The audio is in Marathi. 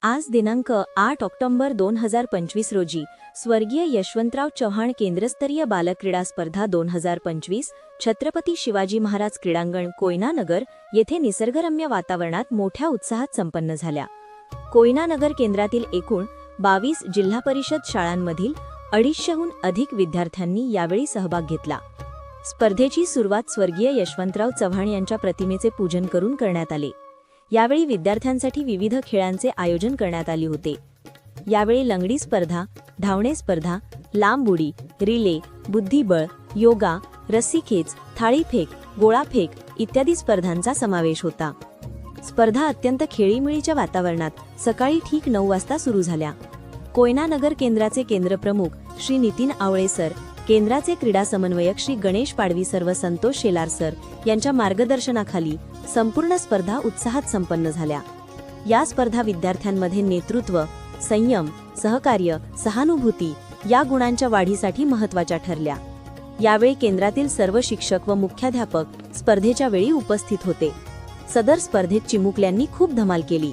आज दिनांक 8 ऑक्टोबर 2025 रोजी स्वर्गीय यशवंतराव चव्हाण केंद्रस्तरीय बालक्रीडा स्पर्धा 2025 छत्रपती शिवाजी महाराज क्रीडांगण कोयना नगर येथे निसर्गरम्य वातावरणात मोठ्या उत्साहात संपन्न झाल्या। कोयना नगर केंद्रातील एकूण 22 जिल्हा परिषद शाळांमधील 250हून अधिक विद्यार्थ्यांनी यावेळी सहभाग घेतला। स्पर्धेची सुरुवात स्वर्गीय यशवंतराव चव्हाण यांच्या प्रतिमेचे पूजन करून करण्यात आले। यावेळी विद्यार्थ्यांसाठी विविध खेळांचे आयोजन करण्यात आले होते। यावेळी लंगडी स्पर्धा, धावणे स्पर्धा, लांब उडी, रिले, बुद्धिबळ, योगा, रस्सीखेच, थाळीफेक, गोळाफेक इत्यादी स्पर्धांचा समावेश होता। स्पर्धा अत्यंत खेळीमेळीच्या वातावरणात सकाळी ठीक 9 वाजता सुरू झाल्या। कोयना नगर केंद्राचे केंद्रप्रमुख श्री नितीन आवळे सर, केंद्राचे क्रीडा समन्वयक श्री गणेश पाडवी सर व संतोष शेलार सर यांच्या मार्गदर्शनाखाली संपूर्ण स्पर्धा उत्साहात संपन्न झाल्या। या स्पर्धा विद्यार्थ्यांमध्ये नेतृत्व, संयम, सहकार्य, सहानुभूती या गुणांच्या वाढीसाठी महत्त्वाच्या ठरल्या। यावेळी केंद्रातील सर्व शिक्षक व मुख्याध्यापक स्पर्धेच्या वेळी उपस्थित होते। सदर स्पर्धेत चिमुकल्यांनी खूप धमाल केली।